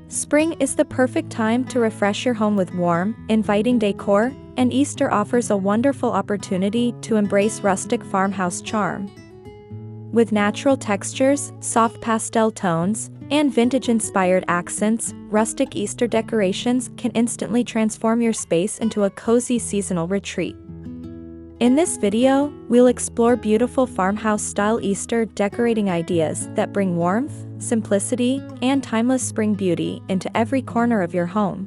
Spring is the perfect time to refresh your home with warm, inviting decor, and Easter offers a wonderful opportunity to embrace rustic farmhouse charm. With natural textures, soft pastel tones, and vintage-inspired accents, rustic Easter decorations can instantly transform your space into a cozy seasonal retreat. In this video, we'll explore beautiful farmhouse-style Easter decorating ideas that bring warmth, simplicity, and timeless spring beauty into every corner of your home.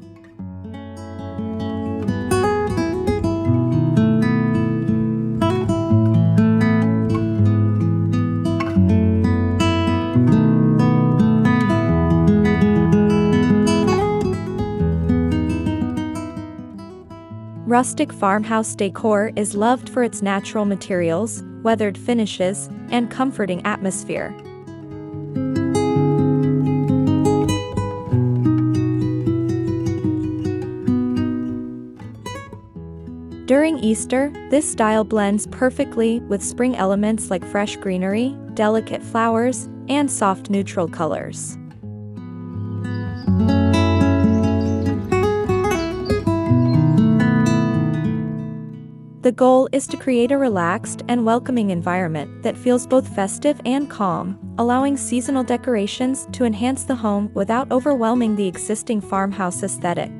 Rustic farmhouse decor is loved for its natural materials, weathered finishes, and comforting atmosphere. During Easter, this style blends perfectly with spring elements like fresh greenery, delicate flowers, and soft neutral colors. The goal is to create a relaxed and welcoming environment that feels both festive and calm, allowing seasonal decorations to enhance the home without overwhelming the existing farmhouse aesthetic.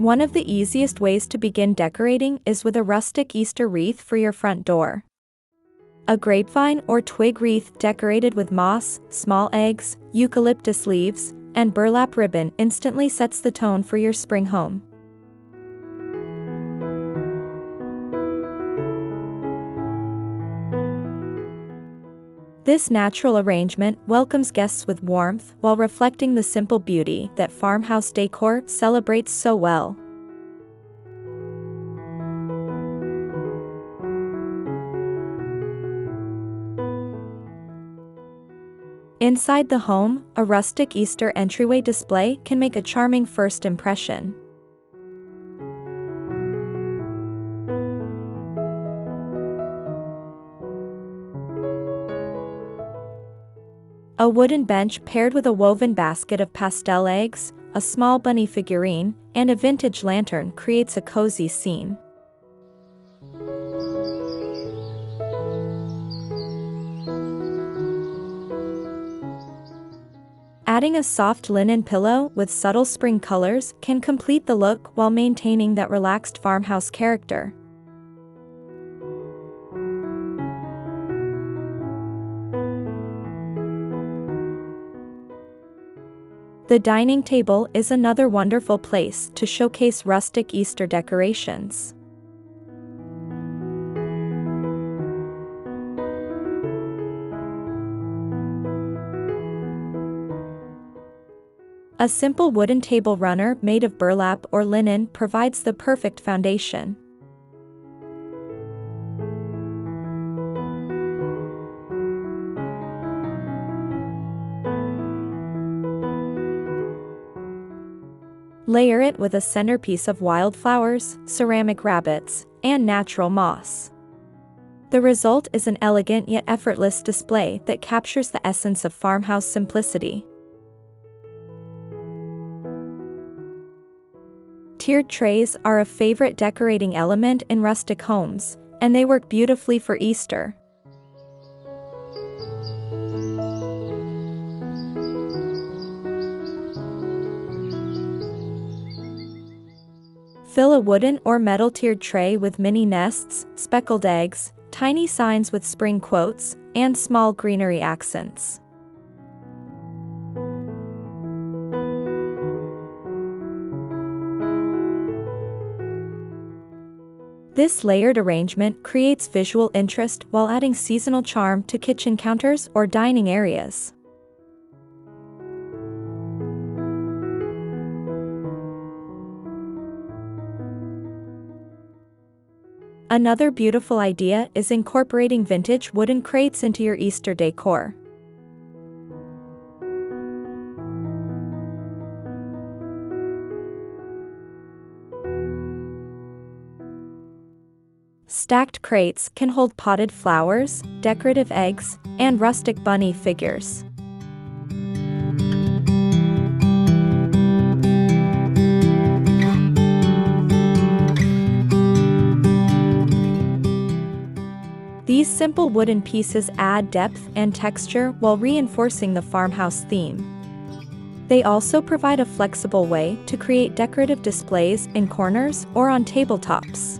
One of the easiest ways to begin decorating is with a rustic Easter wreath for your front door. A grapevine or twig wreath decorated with moss, small eggs, eucalyptus leaves, and burlap ribbon instantly sets the tone for your spring home. This natural arrangement welcomes guests with warmth while reflecting the simple beauty that farmhouse decor celebrates so well. Inside the home, a rustic Easter entryway display can make a charming first impression. A wooden bench paired with a woven basket of pastel eggs, a small bunny figurine, and a vintage lantern creates a cozy scene. Adding a soft linen pillow with subtle spring colors can complete the look while maintaining that relaxed farmhouse character. The dining table is another wonderful place to showcase rustic Easter decorations. A simple wooden table runner made of burlap or linen provides the perfect foundation. Layer it with a centerpiece of wildflowers, ceramic rabbits, and natural moss. The result is an elegant yet effortless display that captures the essence of farmhouse simplicity. Tiered trays are a favorite decorating element in rustic homes, and they work beautifully for Easter. Fill a wooden or metal tiered tray with mini nests, speckled eggs, tiny signs with spring quotes, and small greenery accents. This layered arrangement creates visual interest while adding seasonal charm to kitchen counters or dining areas. Another beautiful idea is incorporating vintage wooden crates into your Easter decor. Stacked crates can hold potted flowers, decorative eggs, and rustic bunny figures. These simple wooden pieces add depth and texture while reinforcing the farmhouse theme. They also provide a flexible way to create decorative displays in corners or on tabletops.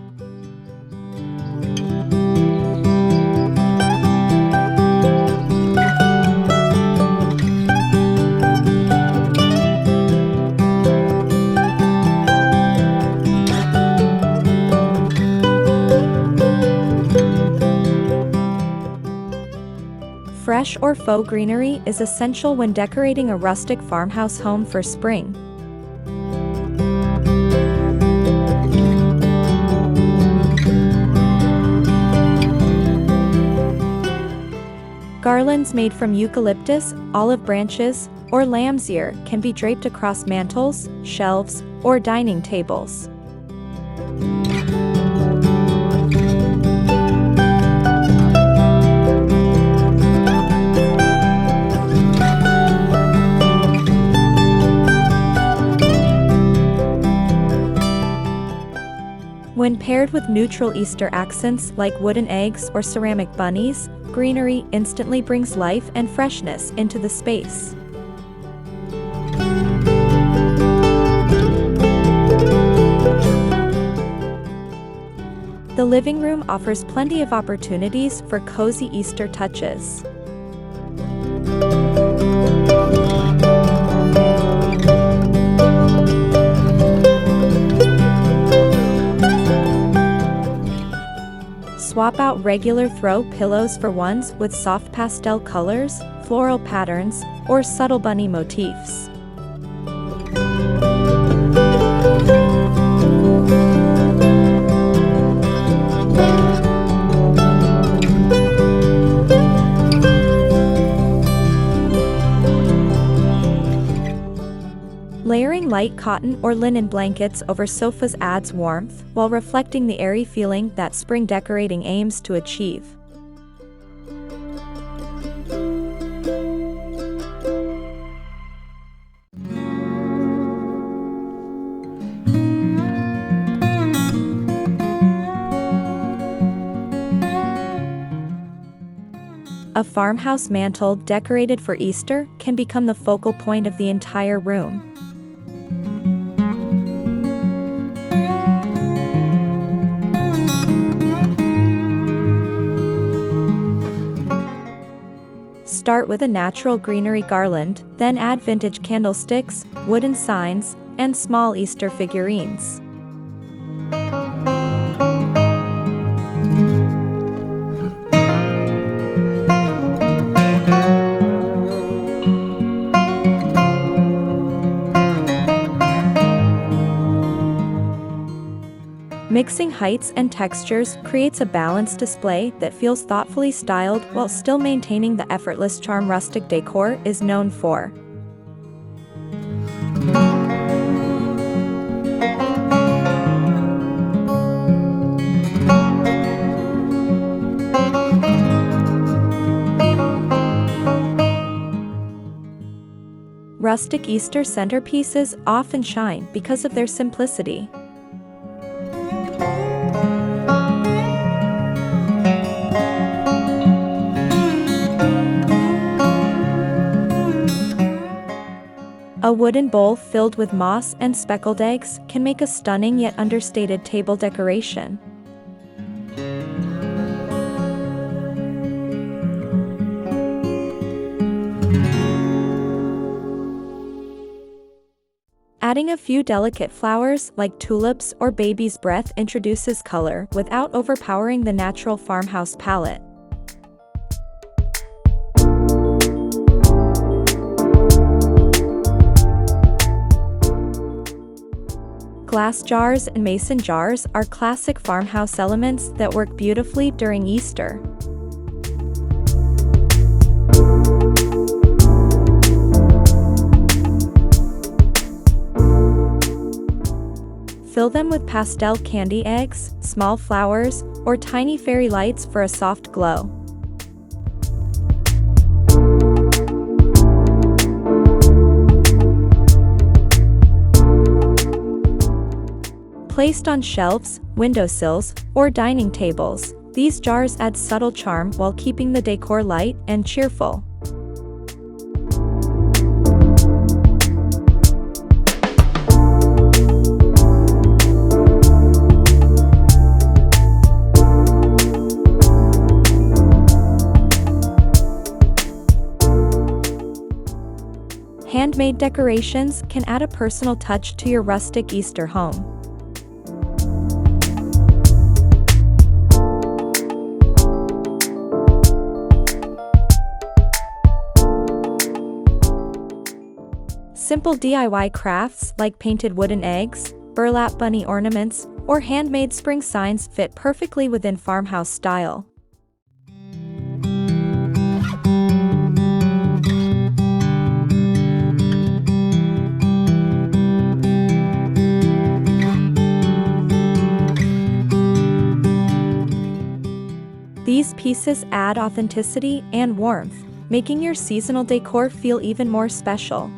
Fresh or faux greenery is essential when decorating a rustic farmhouse home for spring. Garlands made from eucalyptus, olive branches, or lamb's ear can be draped across mantles, shelves, or dining tables. When paired with neutral Easter accents like wooden eggs or ceramic bunnies, greenery instantly brings life and freshness into the space. The living room offers plenty of opportunities for cozy Easter touches. Swap out regular throw pillows for ones with soft pastel colors, floral patterns, or subtle bunny motifs. Layering light cotton or linen blankets over sofas adds warmth, while reflecting the airy feeling that spring decorating aims to achieve. A farmhouse mantle decorated for Easter can become the focal point of the entire room. Start with a natural greenery garland, then add vintage candlesticks, wooden signs, and small Easter figurines. Mixing heights and textures creates a balanced display that feels thoughtfully styled while still maintaining the effortless charm rustic decor is known for. Rustic Easter centerpieces often shine because of their simplicity. A wooden bowl filled with moss and speckled eggs can make a stunning yet understated table decoration. Adding a few delicate flowers like tulips or baby's breath introduces color without overpowering the natural farmhouse palette. Glass jars and mason jars are classic farmhouse elements that work beautifully during Easter. Fill them with pastel candy eggs, small flowers, or tiny fairy lights for a soft glow. Placed on shelves, windowsills, or dining tables, these jars add subtle charm while keeping the decor light and cheerful. Handmade decorations can add a personal touch to your rustic Easter home. Simple DIY crafts like painted wooden eggs, burlap bunny ornaments, or handmade spring signs fit perfectly within farmhouse style. These pieces add authenticity and warmth, making your seasonal decor feel even more special.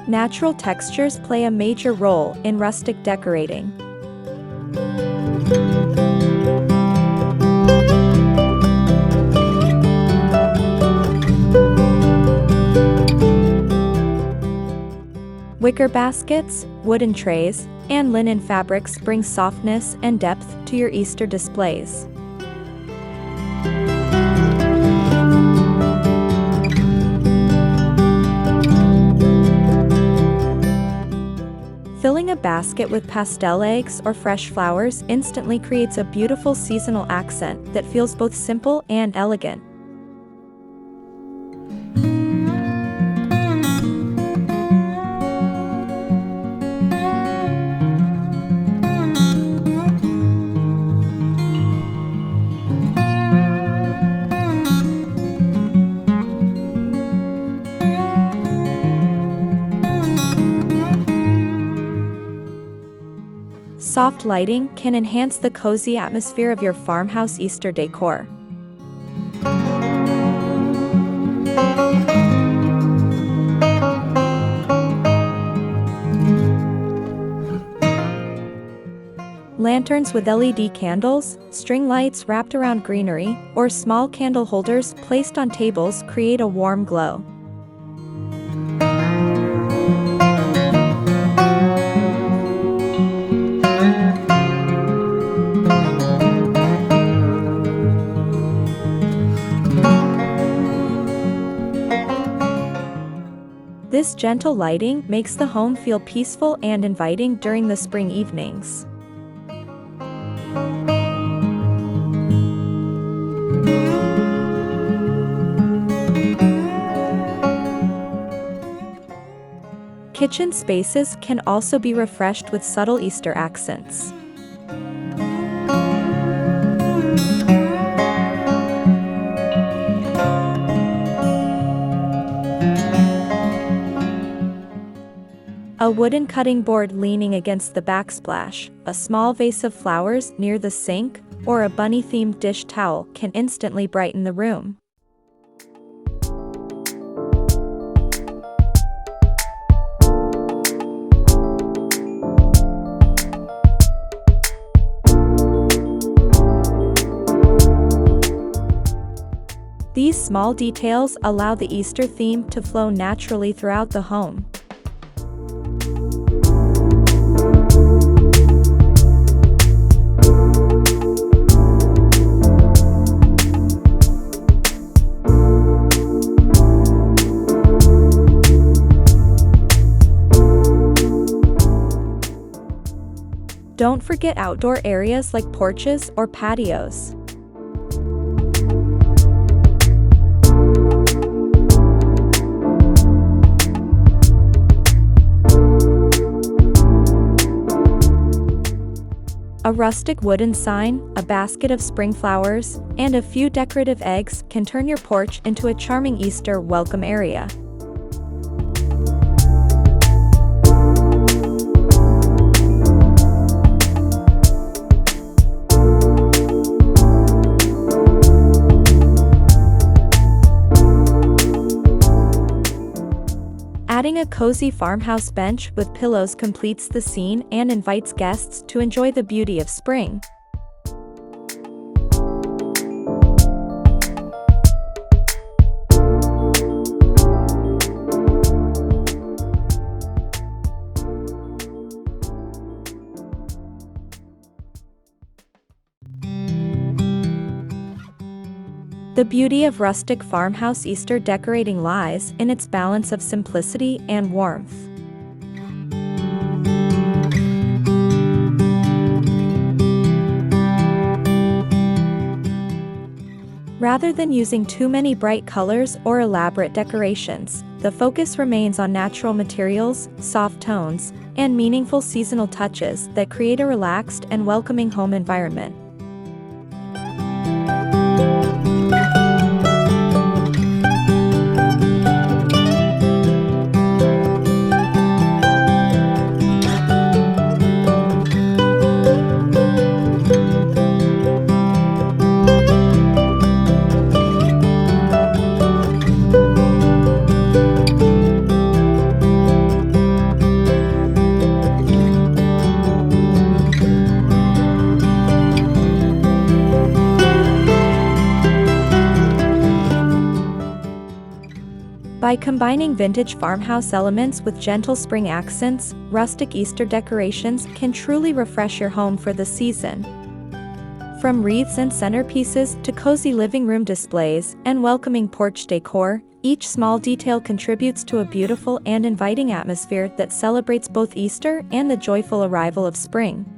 Natural textures play a major role in rustic decorating. Wicker baskets, wooden trays, and linen fabrics bring softness and depth to your Easter displays. Filling a basket with pastel eggs or fresh flowers instantly creates a beautiful seasonal accent that feels both simple and elegant. Soft lighting can enhance the cozy atmosphere of your farmhouse Easter decor. Lanterns with LED candles, string lights wrapped around greenery, or small candle holders placed on tables create a warm glow. This gentle lighting makes the home feel peaceful and inviting during the spring evenings. Kitchen spaces can also be refreshed with subtle Easter accents. A wooden cutting board leaning against the backsplash, a small vase of flowers near the sink, or a bunny-themed dish towel can instantly brighten the room. These small details allow the Easter theme to flow naturally throughout the home. Don't forget outdoor areas like porches or patios. A rustic wooden sign, a basket of spring flowers, and a few decorative eggs can turn your porch into a charming Easter welcome area. Adding a cozy farmhouse bench with pillows completes the scene and invites guests to enjoy the beauty of spring. The beauty of rustic farmhouse Easter decorating lies in its balance of simplicity and warmth. Rather than using too many bright colors or elaborate decorations, the focus remains on natural materials, soft tones, and meaningful seasonal touches that create a relaxed and welcoming home environment. By combining vintage farmhouse elements with gentle spring accents, rustic Easter decorations can truly refresh your home for the season. From wreaths and centerpieces to cozy living room displays and welcoming porch decor, each small detail contributes to a beautiful and inviting atmosphere that celebrates both Easter and the joyful arrival of spring.